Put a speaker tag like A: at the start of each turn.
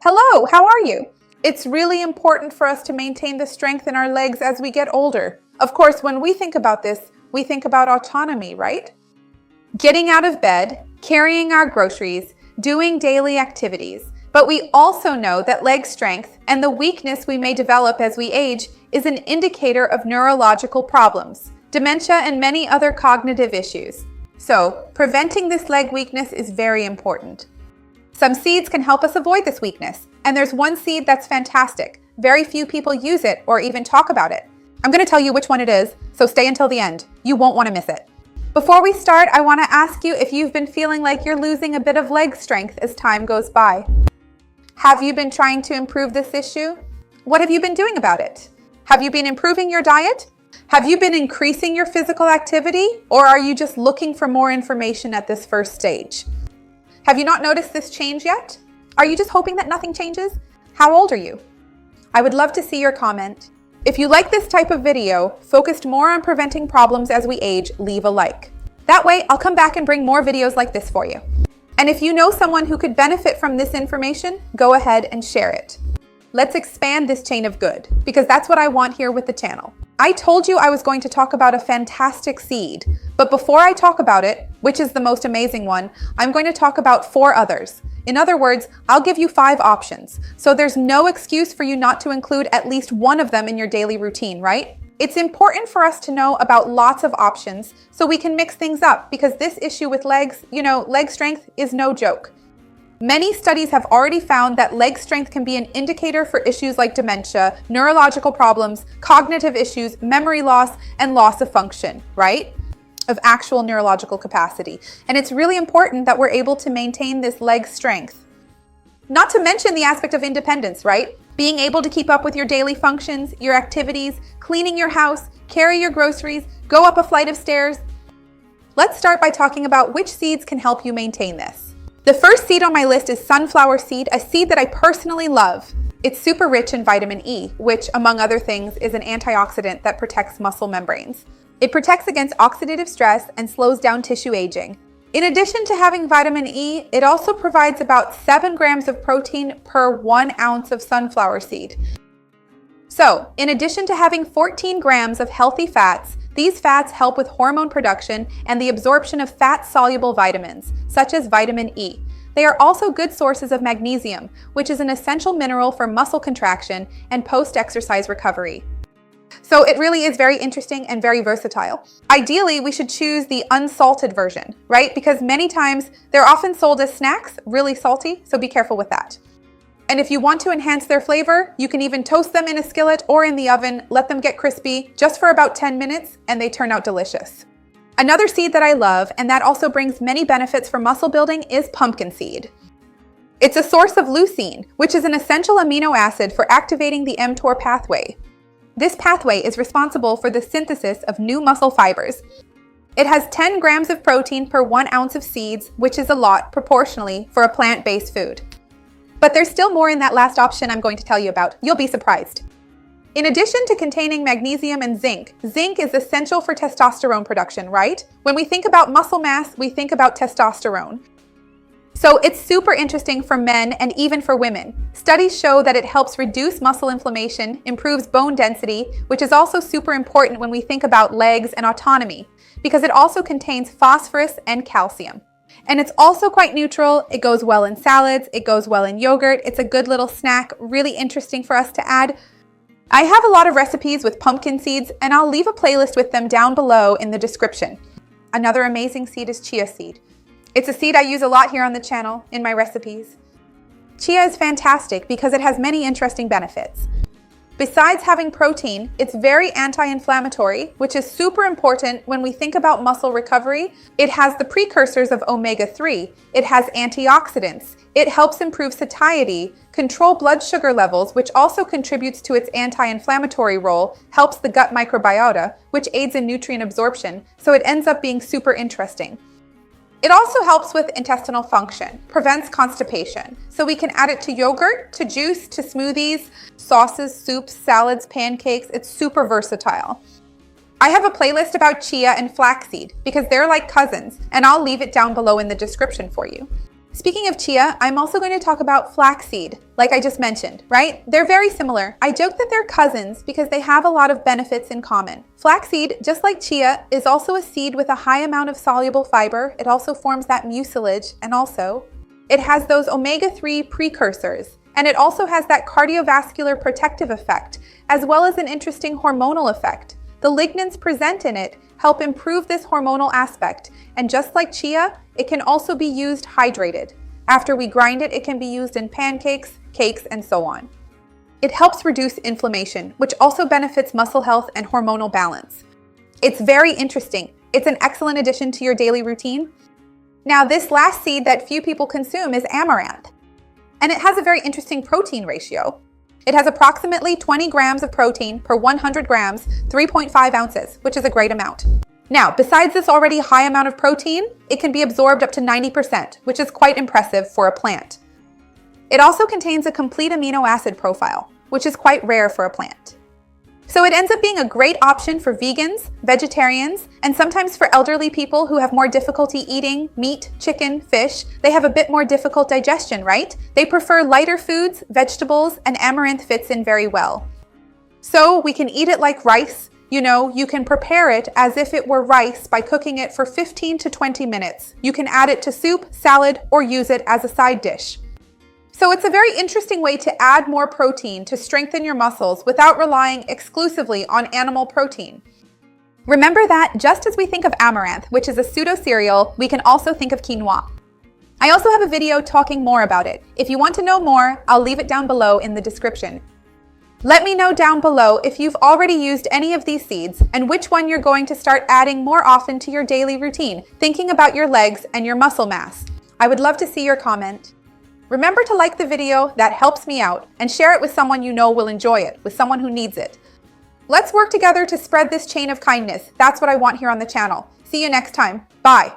A: Hello, how are you? It's really important for us to maintain the strength in our legs as we get older. Of course, when we think about this, we think about autonomy, right? Getting out of bed, carrying our groceries, doing daily activities. But we also know that leg strength and the weakness we may develop as we age is an indicator of neurological problems, dementia, and many other cognitive issues. So, preventing this leg weakness is very important. Some seeds can help us avoid this weakness, and there's one seed that's fantastic. Very few people use it or even talk about it. I'm going to tell you which one it is, so stay until the end. You won't want to miss it. Before we start, I want to ask you if you've been feeling like you're losing a bit of leg strength as time goes by. Have you been trying to improve this issue? What have you been doing about it? Have you been improving your diet? Have you been increasing your physical activity? Or are you just looking for more information at this first stage? Have you not noticed this change yet? Are you just hoping that nothing changes? How old are you? I would love to see your comment. If you like this type of video, focused more on preventing problems as we age, leave a like. That way, I'll come back and bring more videos like this for you. And if you know someone who could benefit from this information, go ahead and share it. Let's expand this chain of good, because that's what I want here with the channel. I told you I was going to talk about a fantastic seed, but before I talk about it, which is the most amazing one, I'm going to talk about 4 others. In other words, I'll give you 5 options, so there's no excuse for you not to include at least one of them in your daily routine, right? It's important for us to know about lots of options so we can mix things up, because this issue with legs, leg strength is no joke. Many studies have already found that leg strength can be an indicator for issues like dementia, neurological problems, cognitive issues, memory loss, and loss of function, right? Of actual neurological capacity. And it's really important that we're able to maintain this leg strength. Not to mention the aspect of independence, right? Being able to keep up with your daily functions, your activities, cleaning your house, carry your groceries, go up a flight of stairs. Let's start by talking about which seeds can help you maintain this. The first seed on my list is sunflower seed, a seed that I personally love. It's super rich in vitamin E, which, among other things, is an antioxidant that protects muscle membranes. It protects against oxidative stress and slows down tissue aging. In addition to having vitamin E, it also provides about 7 grams of protein per 1 ounce of sunflower seed. So, in addition to having 14 grams of healthy fats, these fats help with hormone production and the absorption of fat-soluble vitamins, such as vitamin E. They are also good sources of magnesium, which is an essential mineral for muscle contraction and post-exercise recovery. So it really is very interesting and very versatile. Ideally, we should choose the unsalted version, right? Because many times they're often sold as snacks, really salty, so be careful with that. And if you want to enhance their flavor, you can even toast them in a skillet or in the oven, let them get crispy just for about 10 minutes, and they turn out delicious. Another seed that I love, and that also brings many benefits for muscle building, is pumpkin seed. It's a source of leucine, which is an essential amino acid for activating the mTOR pathway. This pathway is responsible for the synthesis of new muscle fibers. It has 10 grams of protein per 1 ounce of seeds, which is a lot proportionally for a plant-based food. But there's still more in that last option I'm going to tell you about. You'll be surprised. In addition to containing magnesium and zinc is essential for testosterone production, right? When we think about muscle mass, we think about testosterone. So it's super interesting for men and even for women. Studies show that it helps reduce muscle inflammation, improves bone density, which is also super important when we think about legs and autonomy, because it also contains phosphorus and calcium. And it's also quite neutral. It goes well in salads, it goes well in yogurt. It's a good little snack, really interesting for us to add. I have a lot of recipes with pumpkin seeds, and I'll leave a playlist with them down below in the description. Another amazing seed is chia seed. It's a seed I use a lot here on the channel in my recipes. Chia is fantastic because it has many interesting benefits. Besides having protein, it's very anti-inflammatory, which is super important when we think about muscle recovery. It has the precursors of omega-3. It has antioxidants. It helps improve satiety, control blood sugar levels, which also contributes to its anti-inflammatory role, helps the gut microbiota, which aids in nutrient absorption, so it ends up being super interesting. It also helps with intestinal function, prevents constipation. So we can add it to yogurt, to juice, to smoothies, sauces, soups, salads, pancakes. It's super versatile. I have a playlist about chia and flaxseed because they're like cousins, and I'll leave it down below in the description for you. Speaking of chia, I'm also going to talk about flaxseed, like I just mentioned, right? They're very similar. I joke that they're cousins because they have a lot of benefits in common. Flaxseed, just like chia, is also a seed with a high amount of soluble fiber. It also forms that mucilage, and also it has those omega-3 precursors, and it also has that cardiovascular protective effect, as well as an interesting hormonal effect. The lignans present in it help improve this hormonal aspect, and just like chia, it can also be used hydrated. After we grind it, it can be used in pancakes, cakes, and so on. It helps reduce inflammation, which also benefits muscle health and hormonal balance. It's very interesting. It's an excellent addition to your daily routine. Now, this last seed that few people consume is amaranth, and it has a very interesting protein ratio. It has approximately 20 grams of protein per 100 grams, 3.5 ounces, which is a great amount. Now, besides this already high amount of protein, it can be absorbed up to 90%, which is quite impressive for a plant. It also contains a complete amino acid profile, which is quite rare for a plant. So it ends up being a great option for vegans, vegetarians, and sometimes for elderly people who have more difficulty eating meat, chicken, fish. They have a bit more difficult digestion, right? They prefer lighter foods, vegetables, and amaranth fits in very well. So we can eat it like rice. You can prepare it as if it were rice by cooking it for 15 to 20 minutes. You can add it to soup, salad, or use it as a side dish. So it's a very interesting way to add more protein to strengthen your muscles without relying exclusively on animal protein. Remember that just as we think of amaranth, which is a pseudo-cereal, we can also think of quinoa. I also have a video talking more about it. If you want to know more, I'll leave it down below in the description. Let me know down below if you've already used any of these seeds and which one you're going to start adding more often to your daily routine, thinking about your legs and your muscle mass. I would love to see your comment. Remember to like the video, that helps me out, and share it with someone you know will enjoy it, with someone who needs it. Let's work together to spread this chain of kindness. That's what I want here on the channel. See you next time. Bye.